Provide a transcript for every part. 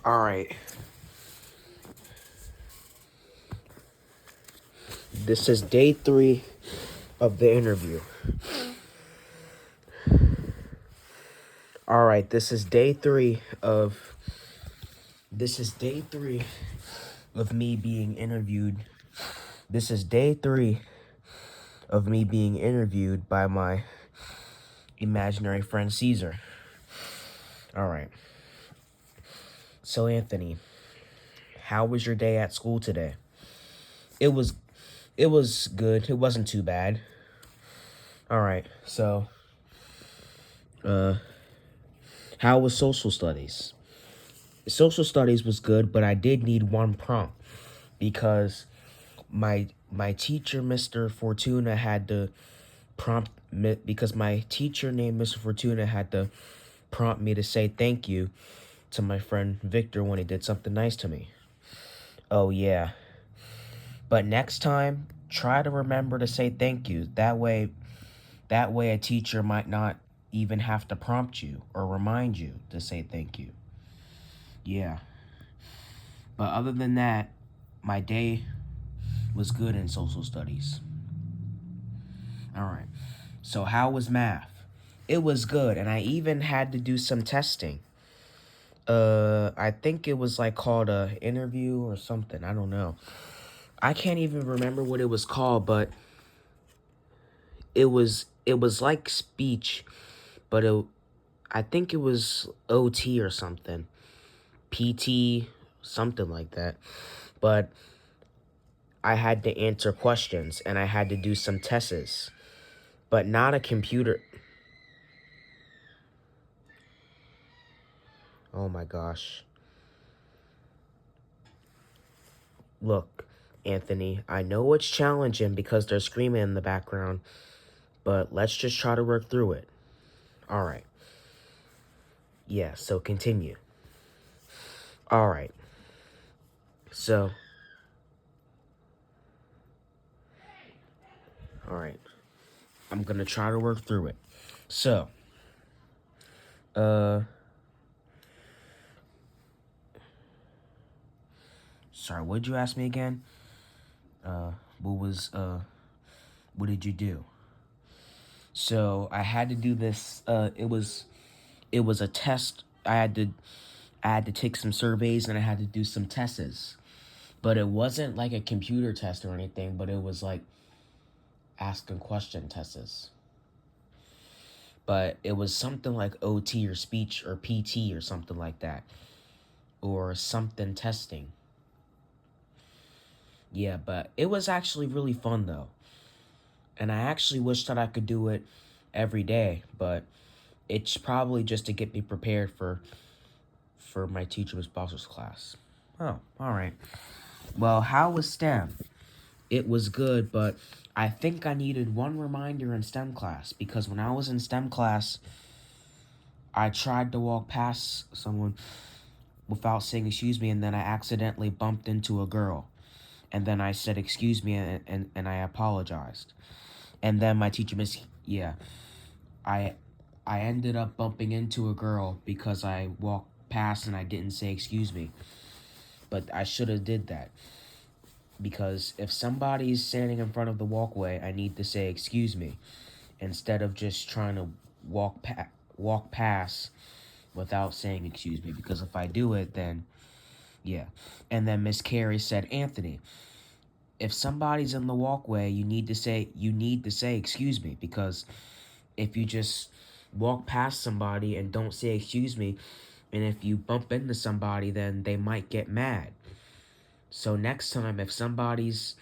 All right. This is day 3 of the interview. All right, this is day 3 of me being interviewed. This is day 3 of me being interviewed by my imaginary friend Cesar. All right. So Anthony, how was your day at school today? It was good. It wasn't too bad. All right. So how was social studies? Social studies was good, but I did need one prompt because my teacher, Mr. Fortuna, had to prompt me because my teacher named Mr. Fortuna had to prompt me to say thank you to my friend Victor when he did something nice to me. Oh yeah. But next time, try to remember to say thank you. That way a teacher might not even have to prompt you or remind you to say thank you. Yeah. But other than that, my day was good in social studies. All right. So how was math? It was good, and I even had to do some testing. I think it was like called a interview or something. I don't know. I can't even remember what it was called, but it was like speech, but I think it was OT or something. PT, something like that. But I had to answer questions and I had to do some tests, but not a computer. Oh my gosh. Look, Anthony, I know it's challenging because they're screaming in the background, but let's just try to work through it. All right. Yeah, so continue. All right. So, all right. I'm going to try to work through it. So, sorry, what did you ask me again? What did you do? So, I had to do this, it was a test. I had to take some surveys and I had to do some tests. But it wasn't like a computer test or anything, but it was like asking question tests. But it was something like OT or speech or PT or something like that. Or something testing. Yeah, but it was actually really fun though. And I actually wish that I could do it every day, but it's probably just to get me prepared for my teacher responsibles class. Oh, all right. Well, how was STEM? It was good, but I think I needed one reminder in STEM class because when I was in STEM class, I tried to walk past someone without saying excuse me, and then I accidentally bumped into a girl. And then I said excuse me, and I apologized. And then my teacher yeah, I I ended up bumping into a girl because I walked past and I didn't say excuse me. But I should have did that. Because if somebody's standing in front of the walkway, I need to say excuse me instead of just trying to walk past without saying excuse me, because if I do it, then yeah. And then Miss Carey said, Anthony, if somebody's in the walkway, you need to say excuse me, because if you just walk past somebody and don't say excuse me, and if you bump into somebody, then they might get mad. So next time, if somebody's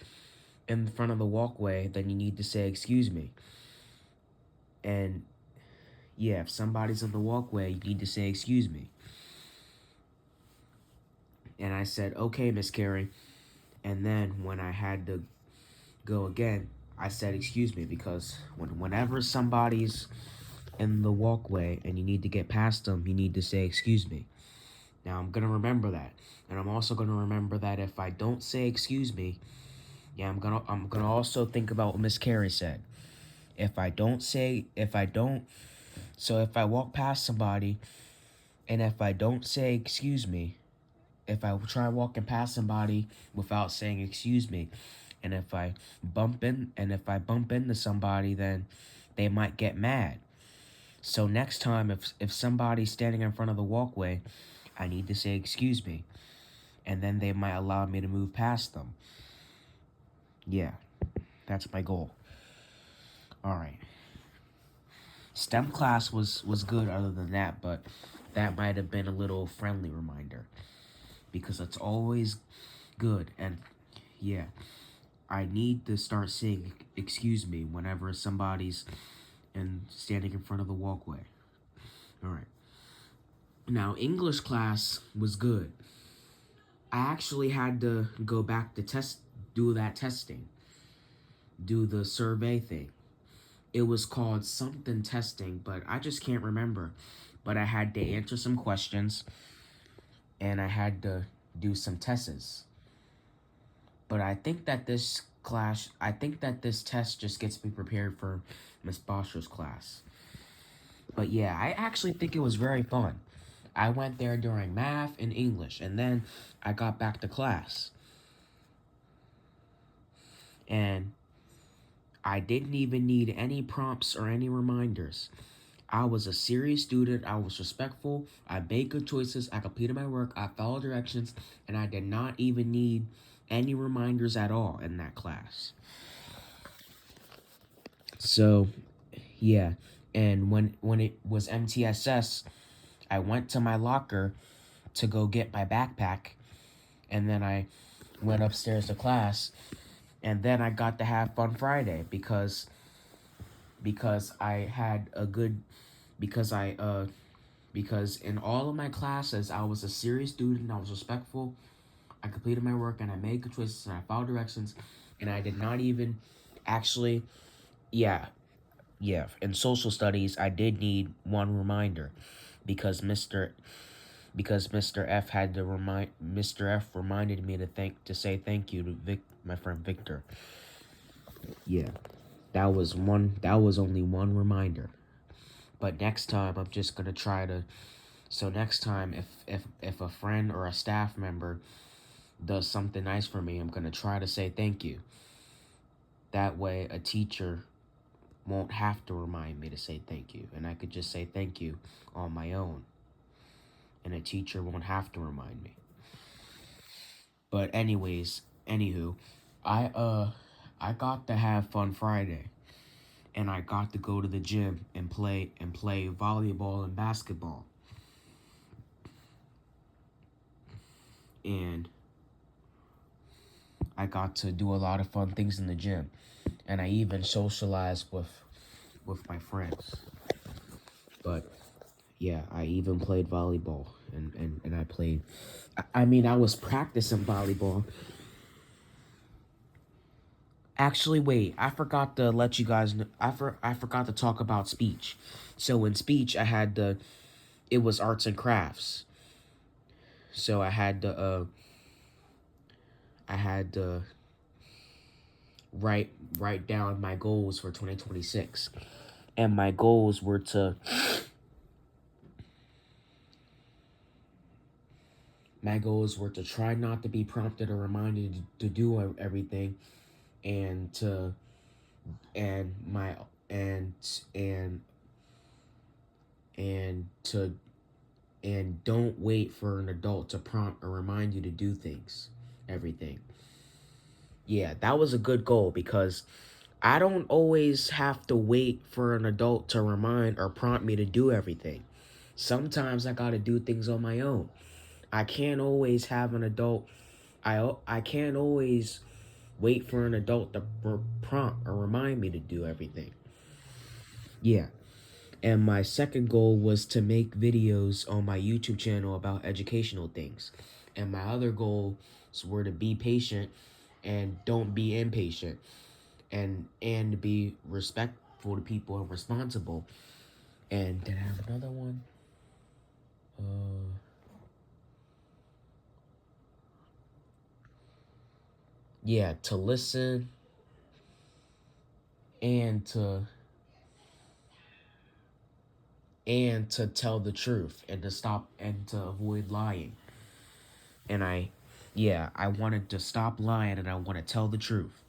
in front of the walkway, then you need to say excuse me. And yeah, if somebody's in the walkway, you need to say excuse me. And I said, okay, Miss Carey. And then when I had to go again, I said excuse me, because whenever somebody's in the walkway and you need to get past them, you need to say excuse me. Now I'm gonna remember that. And I'm also gonna remember that if I don't say excuse me, yeah, I'm gonna also think about what Miss Carey said. If I don't, so if I walk past somebody and if I don't say excuse me, try walking past somebody without saying excuse me, and if I bump into somebody, then they might get mad. So next time, if somebody's standing in front of the walkway, I need to say excuse me, and then they might allow me to move past them. Yeah, that's my goal. All right. STEM class was good other than that, but that might have been a little friendly reminder because it's always good. And yeah, I need to start saying excuse me whenever somebody's standing in front of the walkway. All right. Now, English class was good. I actually had to go back to do that testing, do the survey thing. It was called something testing, but I just can't remember. But I had to answer some questions, and I had to do some tests. But I think that this test just gets me prepared for Miss Bosher's class. But yeah, I actually think it was very fun. I went there during math and English, and then I got back to class. And I didn't even need any prompts or any reminders. I was a serious student, I was respectful, I made good choices, I completed my work, I followed directions, and I did not even need any reminders at all in that class. So, yeah. And when it was MTSS, I went to my locker to go get my backpack, and then I went upstairs to class, and then I got to have Fun Friday because I had a good because in all of my classes I was a serious student, I was respectful, I completed my work, and I made good choices, and I followed directions, and I did not even actually yeah in social studies I did need one reminder because Mr. F had to remind Mr. F reminded me to say thank you to my friend Victor. Yeah. That was only one reminder. But next time I'm just gonna try to so next time if a friend or a staff member does something nice for me, I'm gonna try to say thank you. That way a teacher won't have to remind me to say thank you, and I could just say thank you on my own. And a teacher won't have to remind me. But anywho, I got to have Fun Friday, and I got to go to the gym and play volleyball and basketball. And I got to do a lot of fun things in the gym, and I even socialized with my friends. But yeah, I even played volleyball, and I played. I mean, I was practicing volleyball. Actually, wait, I forgot to let you guys know. I forgot to talk about speech. So in speech, it was arts and crafts. So I had to write down my goals for 2026, and my goals were to try not to be prompted or reminded to do everything, and to and my and and to and don't wait for an adult to prompt or remind you to do everything. Yeah, that was a good goal because I don't always have to wait for an adult to remind or prompt me to do everything. Sometimes I got to do things on my own. I can't always have an adult. I can't always wait for an adult to prompt or remind me to do everything. Yeah. And my second goal was to make videos on my YouTube channel about educational things. And my other goals were to be patient and don't be impatient, and be respectful to people and responsible. And did I have another one? Uh yeah, to listen and to tell the truth and to stop and to avoid lying. And I wanted to stop lying and I want to tell the truth.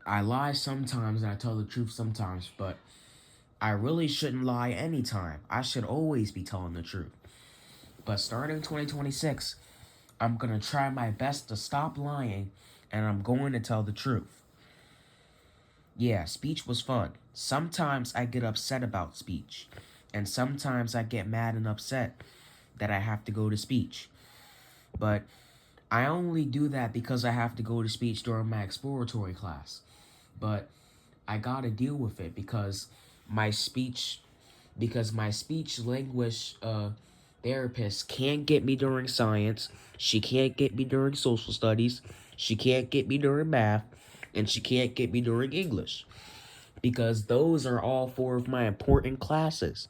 I lie sometimes and I tell the truth sometimes, but I really shouldn't lie anytime. I should always be telling the truth. But starting 2026, I'm going to try my best to stop lying and I'm going to tell the truth. Yeah, speech was fun. Sometimes I get upset about speech, and sometimes I get mad and upset that I have to go to speech. But I only do that because I have to go to speech during my exploratory class. But I gotta deal with it my speech my speech language therapist can't get me during science, she can't get me during social studies, she can't get me during math, and she can't get me during English. Because those are all four of my important classes.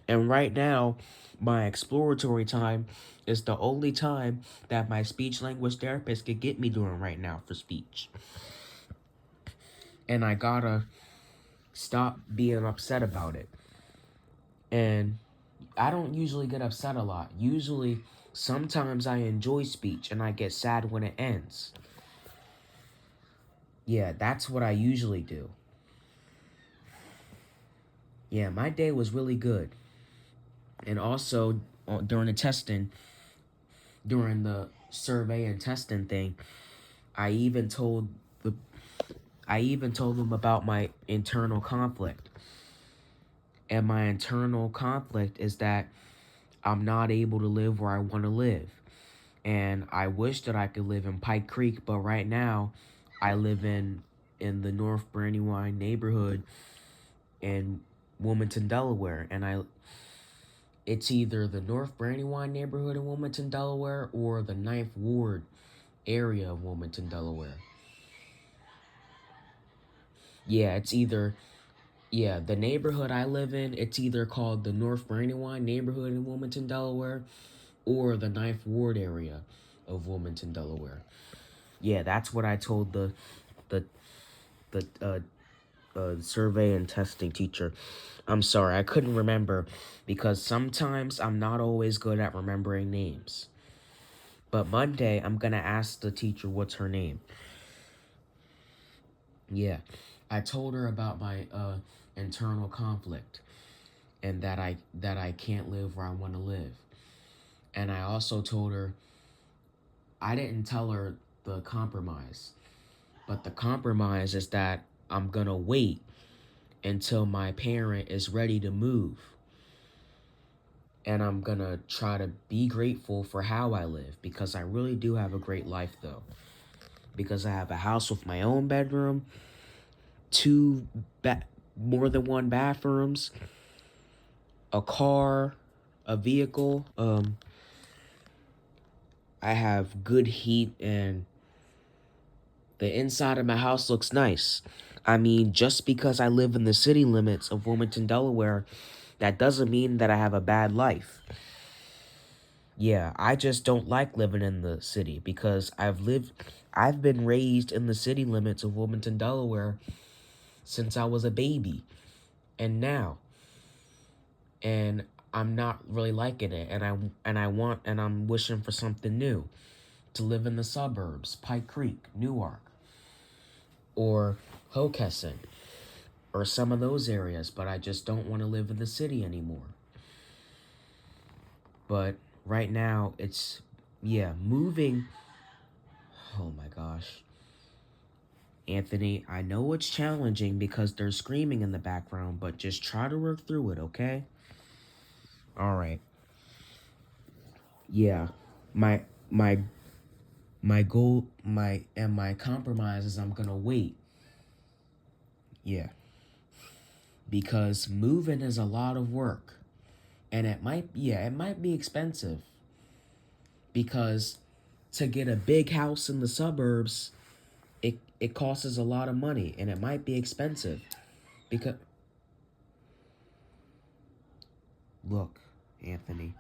And right now, my exploratory time is the only time that my speech language therapist could get me during right now for speech. And I gotta stop being upset about it. And I don't usually get upset a lot. Usually, sometimes I enjoy speech and I get sad when it ends. Yeah, that's what I usually do. Yeah, my day was really good. And also, during the testing, during the survey and testing thing, I even told the I even told them about my internal conflict. And my internal conflict is that I'm not able to live where I want to live. And I wish that I could live in Pike Creek, but right now I live in the North Brandywine neighborhood in Wilmington, Delaware, and it's either the North Brandywine neighborhood in Wilmington, Delaware, or the Ninth Ward area of Wilmington, Delaware. Yeah, it's either the neighborhood I live in, it's either called the North Brandywine neighborhood in Wilmington, Delaware, or the Ninth Ward area of Wilmington, Delaware. Yeah, that's what I told the the survey and testing teacher. I'm sorry, I couldn't remember because sometimes I'm not always good at remembering names. But Monday, I'm gonna ask the teacher what's her name. Yeah, I told her about my internal conflict and that I can't live where I want to live. And I also told her I didn't tell her the compromise, but the compromise is that I'm gonna wait until my parent is ready to move. And I'm gonna try to be grateful for how I live because I really do have a great life though. Because I have a house with my own bedroom, two more than one bathrooms, a car, a vehicle. I have good heat and the inside of my house looks nice. I mean, just because I live in the city limits of Wilmington, Delaware, that doesn't mean that I have a bad life. Yeah, I just don't like living in the city because I've been raised in the city limits of Wilmington, Delaware since I was a baby and now. And I'm not really liking it and I'm wishing for something new. To live in the suburbs, Pike Creek, Newark, or Hockessin, or some of those areas, but I just don't want to live in the city anymore. But right now, moving. Oh my gosh. Anthony, I know it's challenging because there's screaming in the background, but just try to work through it, okay? Alright. Yeah. My my my goal my compromise is I'm gonna wait. Yeah. Because moving is a lot of work. And it might be expensive. Because to get a big house in the suburbs, it costs a lot of money and it might be expensive. Because look, Anthony,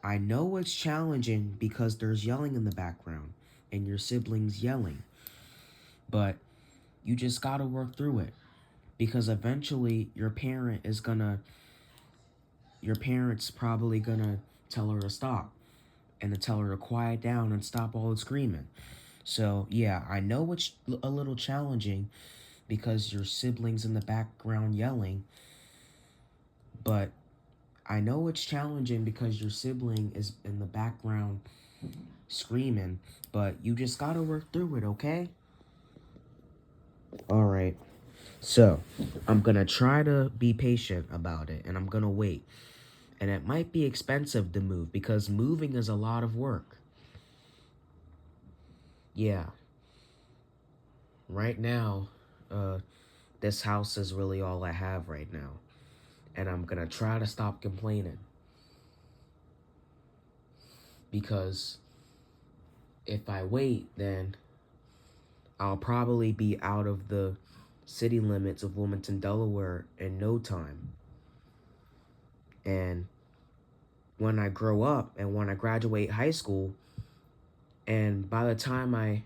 I know it's challenging because there's yelling in the background and your siblings yelling. But you just gotta work through it. Because eventually your parent's probably gonna tell her to stop and to tell her to quiet down and stop all the screaming. So, yeah, I know it's a little challenging because your siblings in the background yelling, but I know it's challenging because your sibling is in the background screaming, but you just gotta work through it, okay? Alright, so I'm gonna try to be patient about it and I'm gonna wait. And it might be expensive to move because moving is a lot of work. Yeah, right now, this house is really all I have right now. And I'm gonna try to stop complaining. Because if I wait, then I'll probably be out of the city limits of Wilmington, Delaware in no time. And when I grow up and when I graduate high school, and by the time I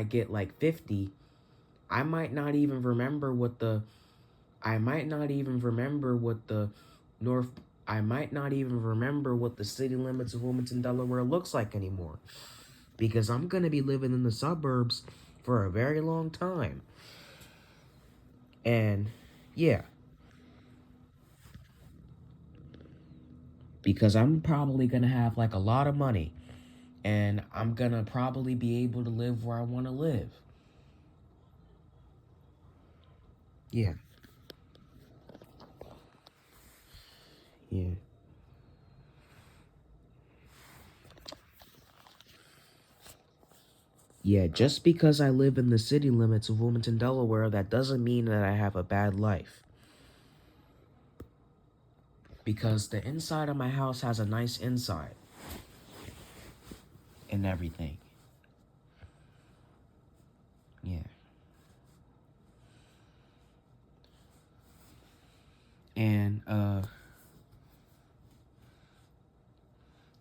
get like 50, I might not even remember what the I might not even remember what the North I might not even remember what the city limits of Wilmington, Delaware looks like anymore. Because I'm going to be living in the suburbs for a very long time. And yeah, because I'm probably going to have like a lot of money and I'm going to probably be able to live where I want to live. Yeah. Yeah. Yeah, just because I live in the city limits of Wilmington, Delaware, that doesn't mean that I have a bad life. Because the inside of my house has a nice inside and everything. Yeah. And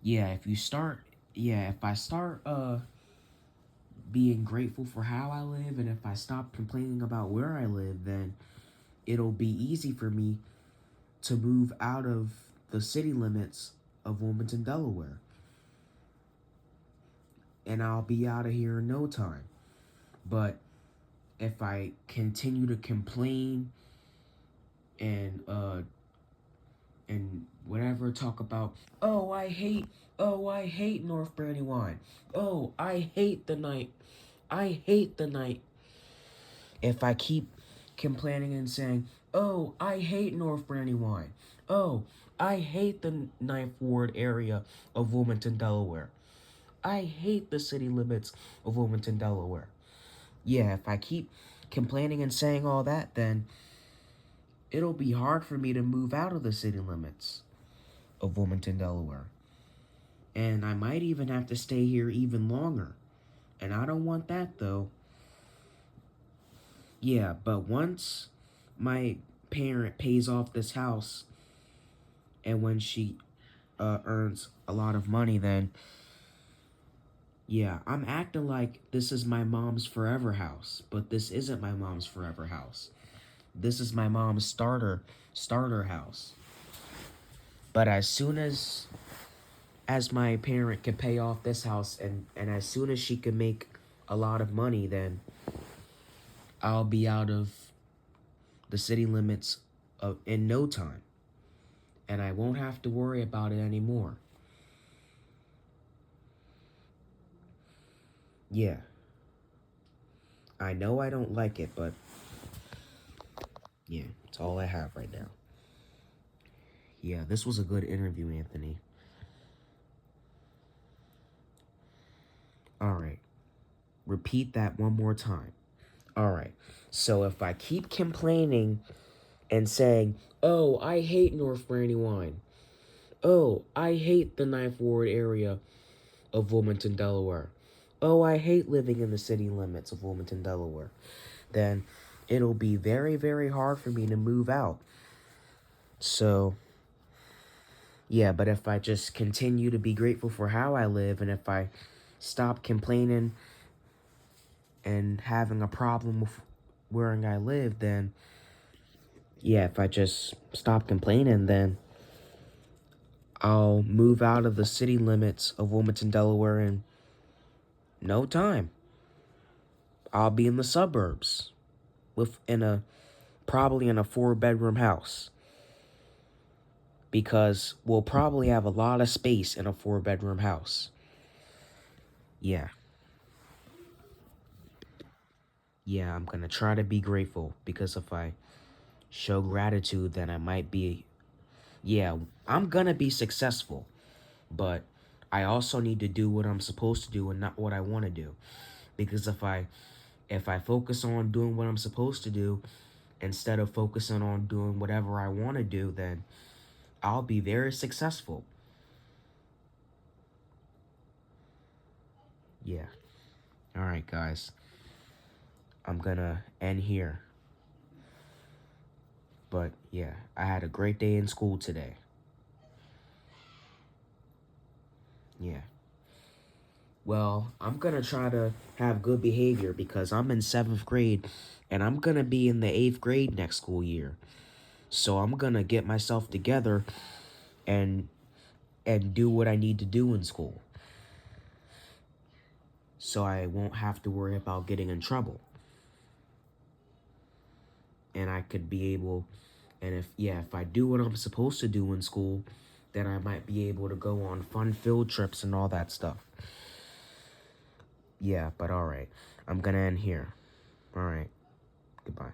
yeah, if I start being grateful for how I live and if I stop complaining about where I live, then it'll be easy for me to move out of the city limits of Wilmington, Delaware. And I'll be out of here in no time. But if I continue to complain and whatever talk about, oh I hate North Brandywine. Oh, I hate the night. If I keep complaining and saying, oh, I hate North Brandywine. Oh, I hate the Ninth Ward area of Wilmington, Delaware. I hate the city limits of Wilmington, Delaware. Yeah, if I keep complaining and saying all that, then it'll be hard for me to move out of the city limits of Wilmington, Delaware. And I might even have to stay here even longer. And I don't want that, though. Yeah, but once my parent pays off this house and when she earns a lot of money, then yeah, I'm acting like this is my mom's forever house, but this isn't my mom's forever house. This is my mom's starter house. But as soon as my parent can pay off this house and as soon as she can make a lot of money, then I'll be out of the city limits in no time. And I won't have to worry about it anymore. Yeah. I know I don't like it, but yeah, it's all I have right now. Yeah, this was a good interview, Anthony. All right. Repeat that one more time. All right. So if I keep complaining and saying, oh, I hate North Brandywine. Oh, I hate the Ninth Ward area of Wilmington, Delaware. Oh, I hate living in the city limits of Wilmington, Delaware. Then it'll be very, very hard for me to move out. So, yeah, but if I just continue to be grateful for how I live and if I stop complaining and having a problem with where I live, then yeah, if I just stop complaining, then I'll move out of the city limits of Wilmington, Delaware in no time. I'll be in the suburbs probably in a 4-bedroom house, because we'll probably have a lot of space in a 4-bedroom house. Yeah. Yeah, I'm gonna try to be grateful, because if I show gratitude, then I might be, yeah, I'm gonna be successful, but I also need to do what I'm supposed to do and not what I want to do. Because if I focus on doing what I'm supposed to do instead of focusing on doing whatever I want to do, then I'll be very successful. Yeah. All right, guys. I'm gonna end here. But yeah, I had a great day in school today. Yeah. Well, I'm gonna try to have good behavior, because I'm in 7th grade and I'm gonna be in the 8th grade next school year. So I'm gonna get myself together and do what I need to do in school, so I won't have to worry about getting in trouble. And I could be able, and if I do what I'm supposed to do in school, then I might be able to go on fun field trips and all that stuff. Yeah, but all right. I'm gonna end here. All right. Goodbye.